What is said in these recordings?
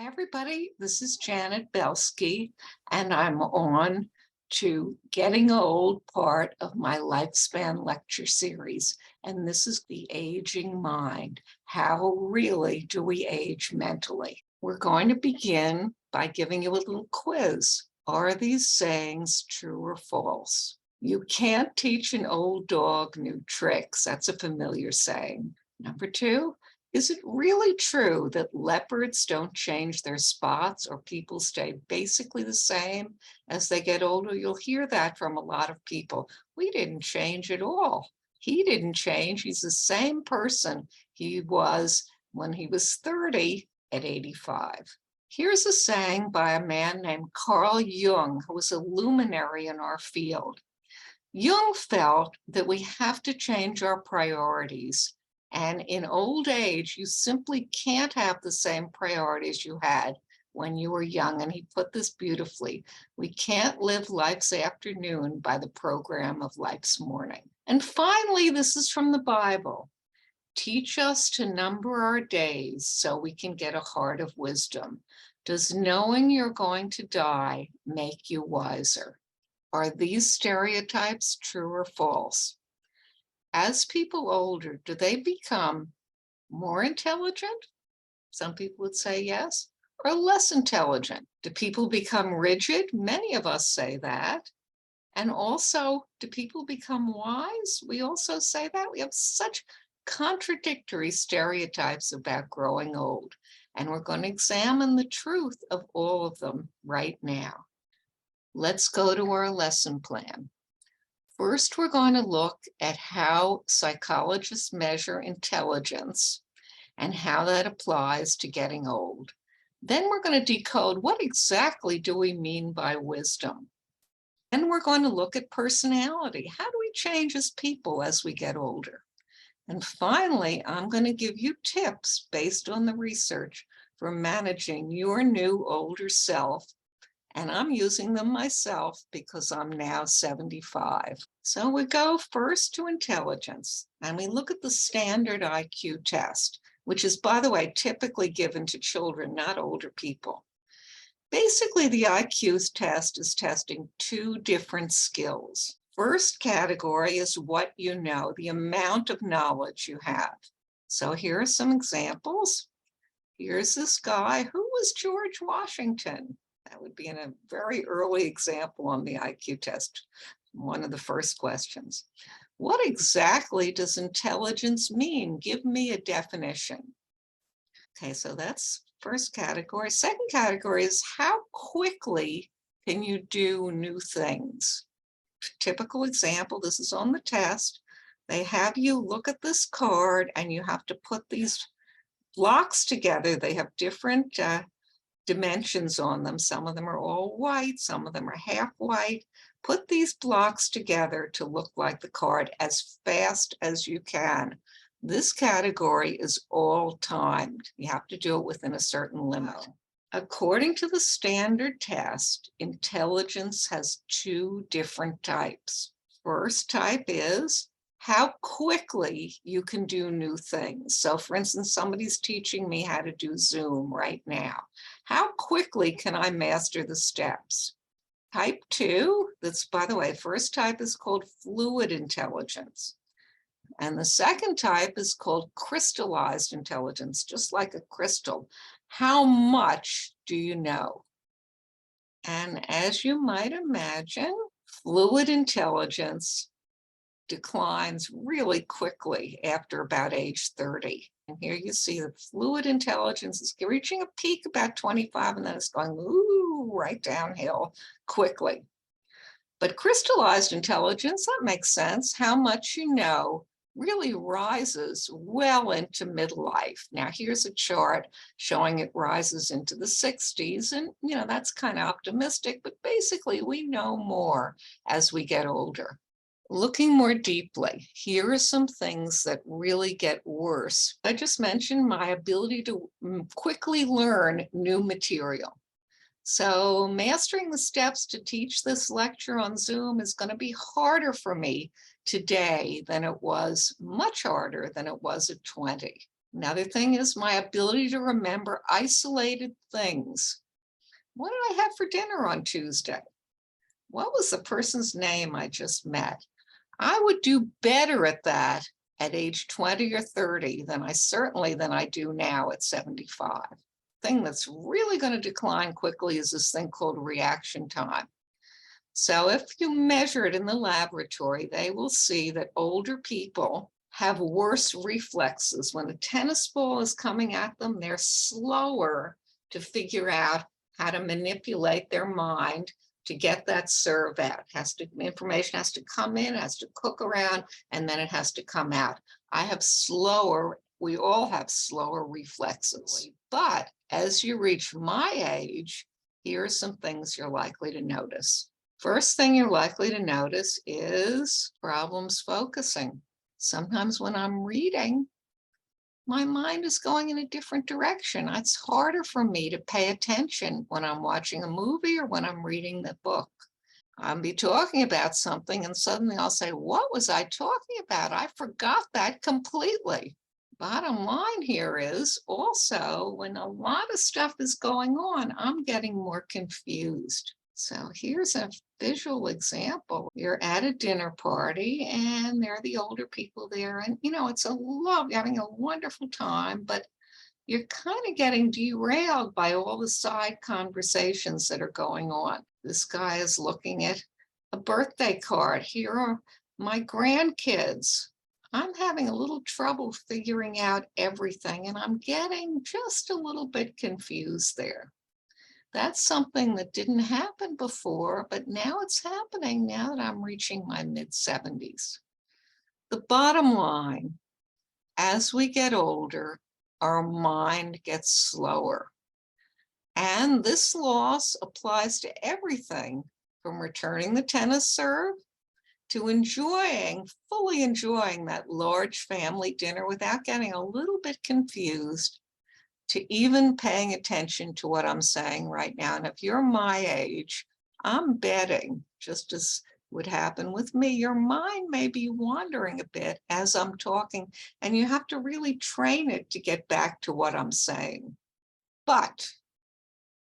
Hi, everybody. This is Janet Belsky, and I'm on to Getting Old, part of my Lifespan lecture series. And this is The Aging Mind. How really do we age mentally? We're going to begin by giving you a little quiz. Are these sayings true or false? You can't teach an old dog new tricks. That's a familiar saying. Number two, is it really true that leopards don't change their spots or people stay basically the same as they get older? You'll hear that from a lot of people. We didn't change at all. He didn't change. He's the same person he was when he was 30 at 85. Here's a saying by a man named Carl Jung, who was a luminary in our field. Jung felt that we have to change our priorities. And in old age, you simply can't have the same priorities you had when you were young. And he put this beautifully. We can't live life's afternoon by the program of life's morning. And finally, this is from the Bible. Teach us to number our days so we can get a heart of wisdom. Does knowing you're going to die make you wiser? Are these stereotypes true or false? As people older, do they become more intelligent? Some people would say yes, or less intelligent. Do people become rigid? Many of us say that. And also, do people become wise? We also say that. We have such contradictory stereotypes about growing old. And we're going to examine the truth of all of them right now. Let's go to our lesson plan. First, we're going to look at how psychologists measure intelligence and how that applies to getting old. Then we're going to decode what exactly do we mean by wisdom. Then we're going to look at personality. How do we change as people as we get older? And finally, I'm going to give you tips based on the research for managing your new older self. And I'm using them myself because I'm now 75. So we go first to intelligence, and we look at the standard IQ test, which is, by the way, typically given to children, not older people. Basically, the IQ test is testing two different skills. First category is what you know, the amount of knowledge you have. So here are some examples. Here's this guy. Who was George Washington? That would be in a very early example on the IQ test, one of the first questions. What exactly does intelligence mean? Give me a definition. Okay, so that's first category. Second category is how quickly can you do new things? Typical example, this is on the test. They have you look at this card and you have to put these blocks together. They have different dimensions on them. Some of them are all white, some of them are half white. Put these blocks together to look like the card as fast as you can. This category is all timed. You have to do it within a certain limit. According to the standard test, intelligence has two different types. First type is how quickly you can do new things. So for instance, somebody's teaching me how to do Zoom right now. How quickly can I master the steps? Type 2, that's, by the way, first type is called fluid intelligence. And the second type is called crystallized intelligence, just like a crystal. How much do you know? And as you might imagine, fluid intelligence declines really quickly after about age 30. And here you see that fluid intelligence is reaching a peak about 25, and then it's going right downhill quickly. But crystallized intelligence, that makes sense. How much you know really rises well into midlife. Now, here's a chart showing it rises into the 60s, and that's kind of optimistic, but basically we know more as we get older. Looking more deeply, here are some things that really get worse. I just mentioned my ability to quickly learn new material. So mastering the steps to teach this lecture on Zoom is going to be harder for me today than it was, much harder than it was at 20. Another thing is my ability to remember isolated things. What did I have for dinner on Tuesday? What was the person's name I just met? I would do better at that at age 20 or 30 than I do now at 75. Thing that's really going to decline quickly is this thing called reaction time. So if you measure it in the laboratory, they will see that older people have worse reflexes. When a tennis ball is coming at them, they're slower to figure out how to manipulate their mind to get that serve out. Information has to come in, has to cook around, and then it has to come out. We all have slower reflexes. But as you reach my age, here are some things you're likely to notice. First thing you're likely to notice is problems focusing. Sometimes when I'm reading, my mind is going in a different direction. It's harder for me to pay attention when I'm watching a movie or when I'm reading the book. I'll be talking about something and suddenly I'll say, what was I talking about? I forgot that completely. Bottom line here is also when a lot of stuff is going on, I'm getting more confused. So here's a visual example. You're at a dinner party and there are the older people there, and it's having a wonderful time, but you're kind of getting derailed by all the side conversations that are going on. This guy is looking at a birthday card. Here are my grandkids. I'm having a little trouble figuring out everything, and I'm getting just a little bit confused there. That's something that didn't happen before, but now it's happening now that I'm reaching my mid-70s. The bottom line, as we get older, our mind gets slower. And this loss applies to everything from returning the tennis serve to fully enjoying that large family dinner without getting a little bit confused, to even paying attention to what I'm saying right now. And if you're my age, I'm betting, just as would happen with me, your mind may be wandering a bit as I'm talking, and you have to really train it to get back to what I'm saying. But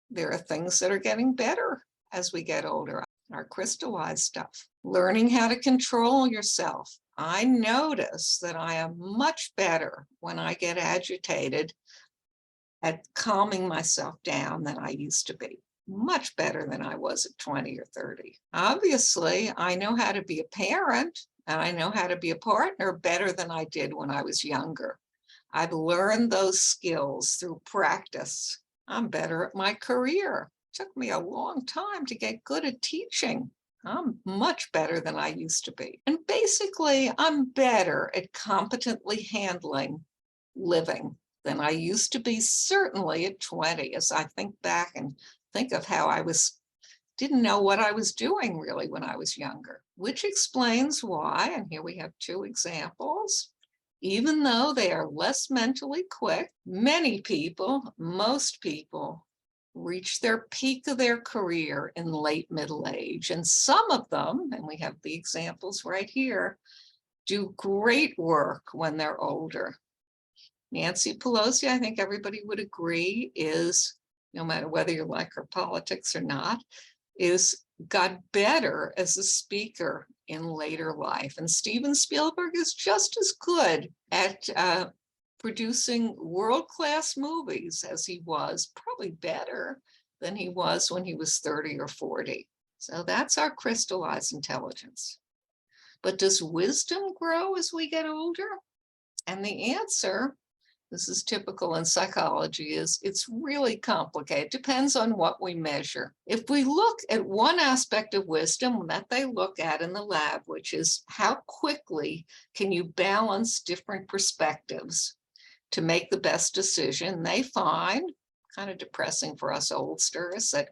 there are things that are getting better as we get older. Our crystallized stuff. Learning how to control yourself. I notice that I am much better when I get agitated at calming myself down than I used to be. Much better than I was at 20 or 30. Obviously, I know how to be a parent and I know how to be a partner better than I did when I was younger. I've learned those skills through practice. I'm better at my career. It took me a long time to get good at teaching. I'm much better than I used to be. And basically, I'm better at competently handling living than I used to be, certainly at 20, as I think back and think of how didn't know what I was doing really when I was younger, which explains why, and here we have two examples, even though they are less mentally quick, most people reach their peak of their career in late middle age. And some of them, and we have the examples right here, do great work when they're older. Nancy Pelosi, I think everybody would agree, is, no matter whether you like her politics or not, got better as a speaker in later life. And Steven Spielberg is just as good at producing world-class movies as he was, probably better than he was when he was 30 or 40. So that's our crystallized intelligence. But does wisdom grow as we get older? And the answer, this is typical in psychology, is it's really complicated. It depends on what we measure. If we look at one aspect of wisdom that they look at in the lab, which is how quickly can you balance different perspectives to make the best decision, they find, kind of depressing for us oldsters, that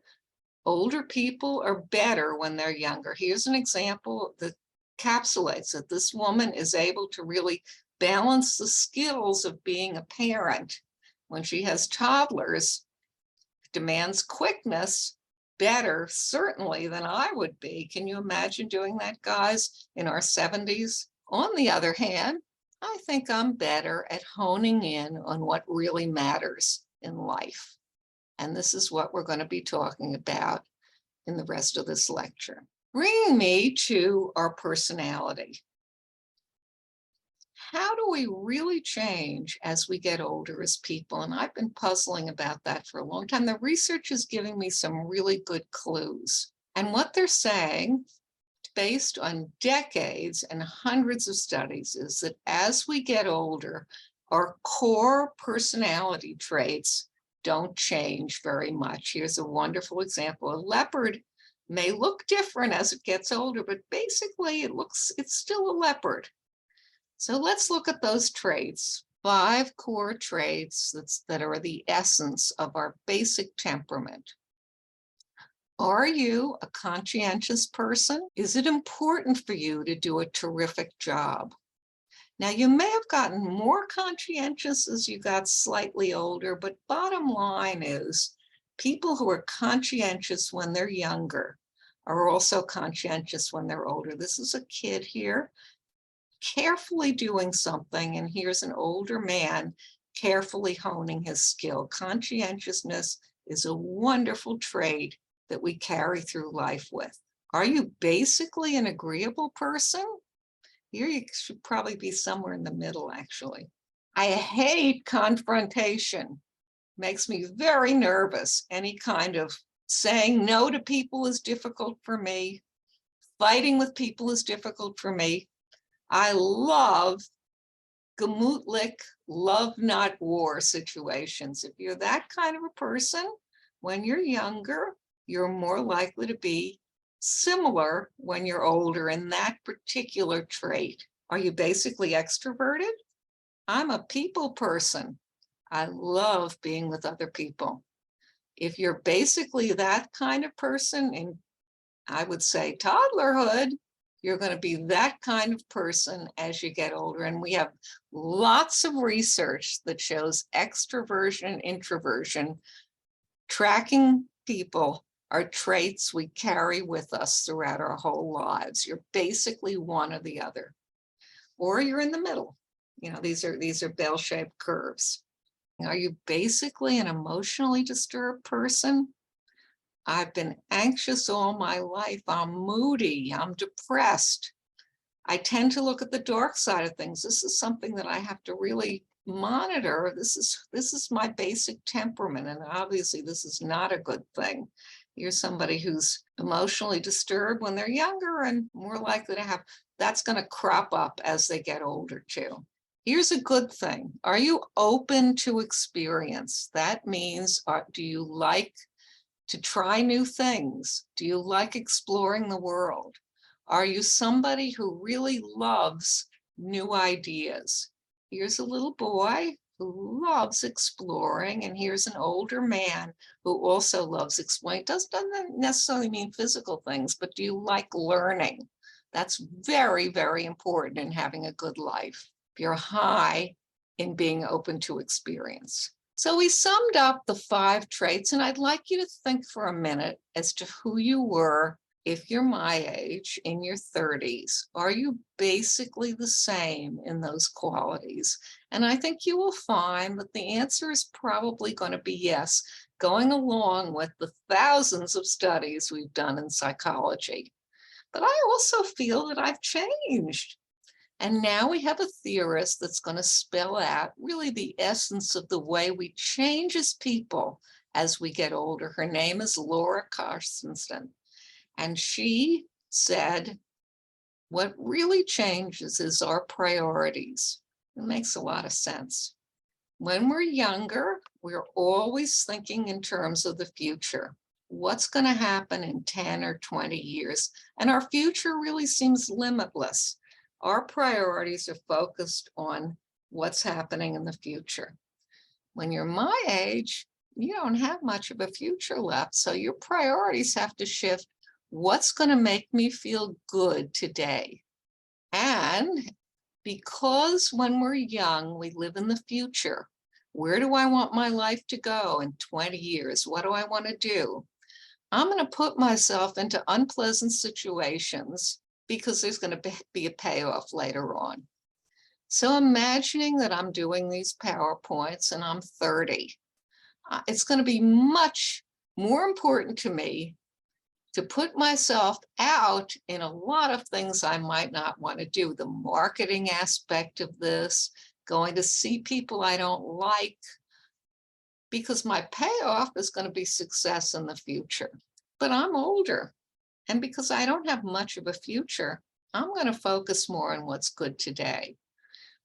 older people are better when they're younger. Here's an example that encapsulates that this woman is able to really balance the skills of being a parent when she has toddlers, demands quickness better, certainly, than I would be. Can you imagine doing that, guys, in our 70s? On the other hand, I think I'm better at honing in on what really matters in life. And this is what we're going to be talking about in the rest of this lecture. Bringing me to our personality. How do we really change as we get older as people? And I've been puzzling about that for a long time. The research is giving me some really good clues. And what they're saying, based on decades and hundreds of studies, is that as we get older, our core personality traits don't change very much. Here's a wonderful example. A leopard may look different as it gets older, but basically it's still a leopard. So let's look at those traits, 5 core traits that are the essence of our basic temperament. Are you a conscientious person? Is it important for you to do a terrific job? Now, you may have gotten more conscientious as you got slightly older, but bottom line is people who are conscientious when they're younger are also conscientious when they're older. This is a kid here carefully doing something, and here's an older man carefully honing his skill. Conscientiousness is a wonderful trait that we carry through life with. Are you basically an agreeable person? Here you should probably be somewhere in the middle, actually. I hate confrontation. Makes me very nervous. Any kind of saying no to people is difficult for me. Fighting with people is difficult for me. I love gemütlich, love not war situations. If you're that kind of a person, when you're younger, you're more likely to be similar when you're older in that particular trait. Are you basically extroverted? I'm a people person. I love being with other people. If you're basically that kind of person, in I would say toddlerhood, you're going to be that kind of person as you get older. And we have lots of research that shows extroversion and introversion, tracking people, are traits we carry with us throughout our whole lives. You're basically one or the other, or you're in the middle. You know, these are bell-shaped curves. Are you basically an emotionally disturbed person? I've been anxious all my life. I'm moody. I'm depressed. I tend to look at the dark side of things. This is something that I have to really monitor. This is my basic temperament, and obviously this is not a good thing. You're somebody who's emotionally disturbed when they're younger and more likely to have, that's going to crop up as they get older too. Here's a good thing. Are you open to experience? That means, do you like to try new things? Do you like exploring the world? Are you somebody who really loves new ideas? Here's a little boy who loves exploring, and here's an older man who also loves exploring. It doesn't necessarily mean physical things, but do you like learning? That's very, very important in having a good life. You're high in being open to experience. So we summed up the 5 traits, and I'd like you to think for a minute as to who you were if you're my age, in your 30s. Are you basically the same in those qualities? And I think you will find that the answer is probably going to be yes, going along with the thousands of studies we've done in psychology. But I also feel that I've changed. And now we have a theorist that's going to spell out really the essence of the way we change as people as we get older. Her name is Laura Carstensen. And she said, what really changes is our priorities. It makes a lot of sense. When we're younger, we're always thinking in terms of the future. What's going to happen in 10 or 20 years? And our future really seems limitless. Our priorities are focused on what's happening in the future. When you're my age, you don't have much of a future left. So your priorities have to shift. What's going to make me feel good today? And because when we're young, we live in the future. Where do I want my life to go in 20 years? What do I want to do? I'm going to put myself into unpleasant situations because there's going to be a payoff later on. So imagining that I'm doing these PowerPoints and I'm 30, it's going to be much more important to me to put myself out in a lot of things I might not want to do. The marketing aspect of this, going to see people I don't like, because my payoff is going to be success in the future. But I'm older, and because I don't have much of a future, I'm going to focus more on what's good today.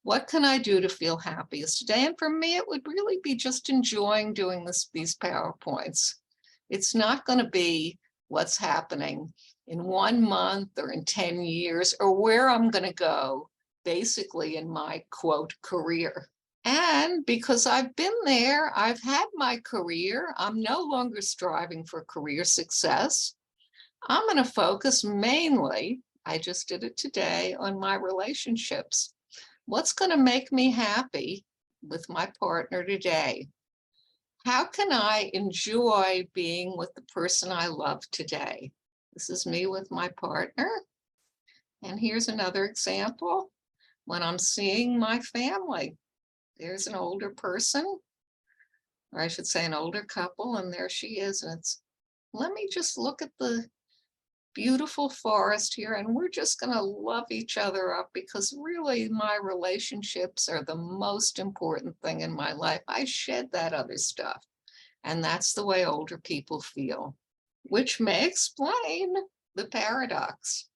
What can I do to feel happiest today? And for me, it would really be just enjoying doing these PowerPoints. It's not going to be what's happening in 1 month or in 10 years or where I'm going to go, basically in my quote career. And because I've been there, I've had my career, I'm no longer striving for career success. I'm going to focus mainly, I just did it today, on my relationships. What's going to make me happy with my partner today? How can I enjoy being with the person I love today? This is me with my partner. And here's another example. When I'm seeing my family, there's an older person, or I should say an older couple, and there she is. And let me just look at the beautiful forest here, and we're just going to love each other up, because really my relationships are the most important thing in my life. I shed that other stuff, and that's the way older people feel, which may explain the paradox.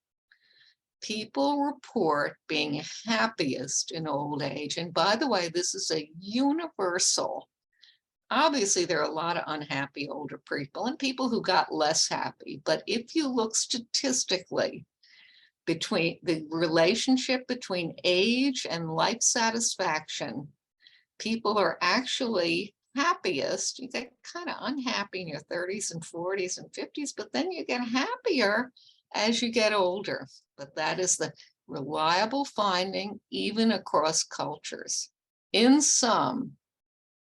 People report being happiest in old age, and by the way, this is a universal. Obviously, there are a lot of unhappy older people and people who got less happy. But if you look statistically between the relationship between age and life satisfaction, people are actually happiest. You get kind of unhappy in your 30s and 40s and 50s, but then you get happier as you get older. But that is the reliable finding, even across cultures. In sum,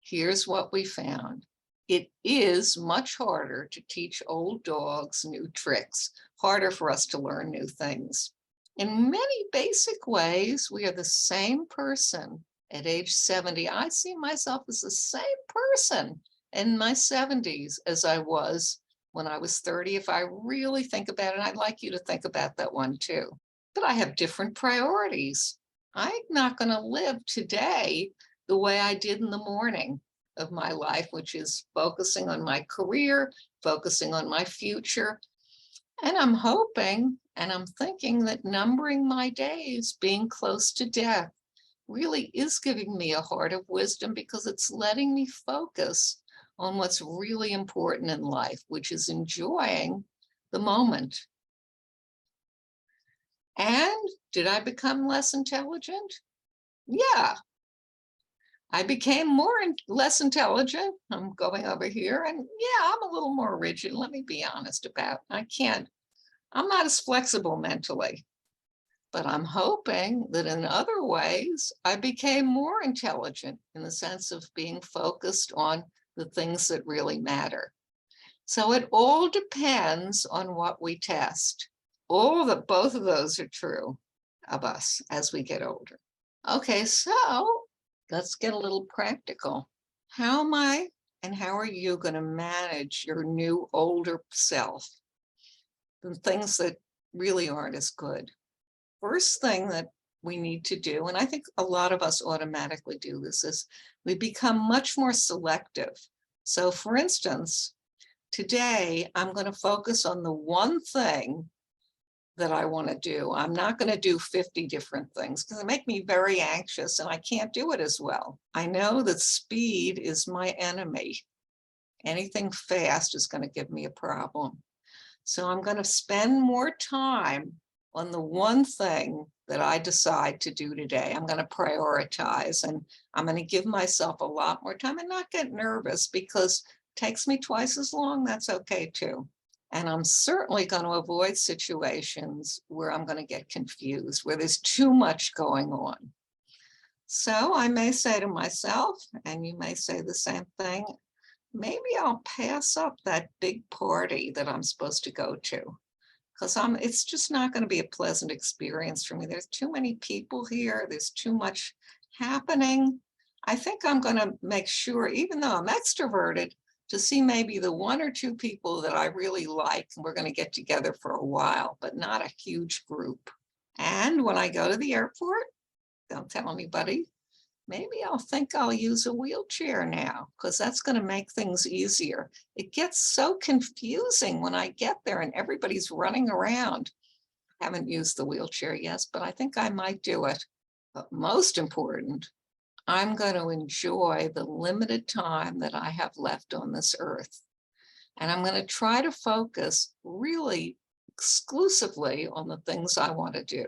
here's what we found. It is much harder to teach old dogs new tricks, harder for us to learn new things. In many basic ways, we are the same person at age 70. I see myself as the same person in my 70s as I was when I was 30. If I really think about it, I'd like you to think about that one too. But I have different priorities. I'm not going to live today the way I did in the morning of my life, which is focusing on my career, focusing on my future. And I'm hoping and I'm thinking that numbering my days, being close to death, really is giving me a heart of wisdom, because it's letting me focus on what's really important in life, which is enjoying the moment. And did I become less intelligent? Yeah, I became less intelligent. I'm going over here, and yeah, I'm a little more rigid. Let me be honest about it. I'm not as flexible mentally, but I'm hoping that in other ways, I became more intelligent in the sense of being focused on the things that really matter. So it all depends on what we test. Both of those are true of us as we get older. Okay, so let's get a little practical. How am I and how are you going to manage your new older self? The things that really aren't as good. First thing that we need to do, and I think a lot of us automatically do this, is we become much more selective. So for instance, today I'm going to focus on the one thing that I want to do. I'm not going to do 50 different things because they make me very anxious and I can't do it as well. I know that speed is my enemy. Anything fast is going to give me a problem. So I'm going to spend more time on the one thing that I decide to do today. I'm going to prioritize, and I'm going to give myself a lot more time and not get nervous, because it takes me twice as long. That's okay too. And I'm certainly going to avoid situations where I'm going to get confused, where there's too much going on. So I may say to myself, and you may say the same thing, maybe I'll pass up that big party that I'm supposed to go to. because it's just not going to be a pleasant experience for me. There's too many people here. There's too much happening. I think I'm going to make sure, even though I'm extroverted, to see maybe the one or two people that I really like, and we're going to get together for a while, but not a huge group. And when I go to the airport, don't tell anybody, maybe I'll use a wheelchair now, because that's going to make things easier. It gets so confusing when I get there and everybody's running around. I haven't used the wheelchair yet, but I think I might do it. But most important, I'm going to enjoy the limited time that I have left on this earth. And I'm going to try to focus really exclusively on the things I want to do.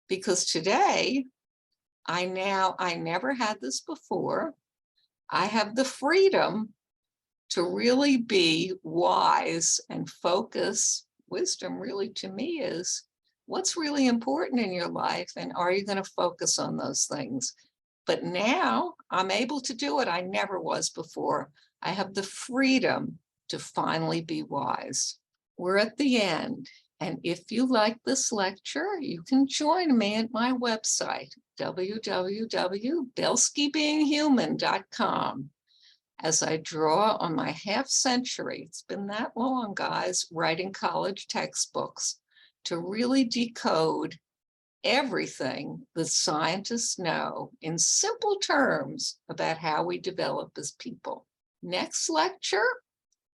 Because today, I never had this before. I have the freedom to really be wise and focus. Wisdom really to me is what's really important in your life, and are you going to focus on those things? But now I'm able to do it. I never was before. I have the freedom to finally be wise. We're at the end. And if you like this lecture, you can join me at my website, www.belskybeinghuman.com. As I draw on my half century, it's been that long, guys, writing college textbooks to really decode everything the scientists know in simple terms about how we develop as people. Next lecture,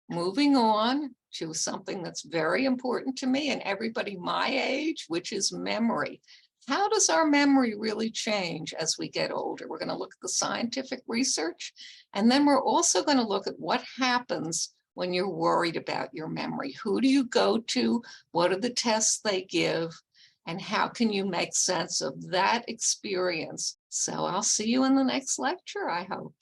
moving on to something that's very important to me and everybody my age, which is memory. How does our memory really change as we get older? We're going to look at the scientific research, and then we're also going to look at what happens when you're worried about your memory. Who do you go to? What are the tests they give? And how can you make sense of that experience? So I'll see you in the next lecture, I hope.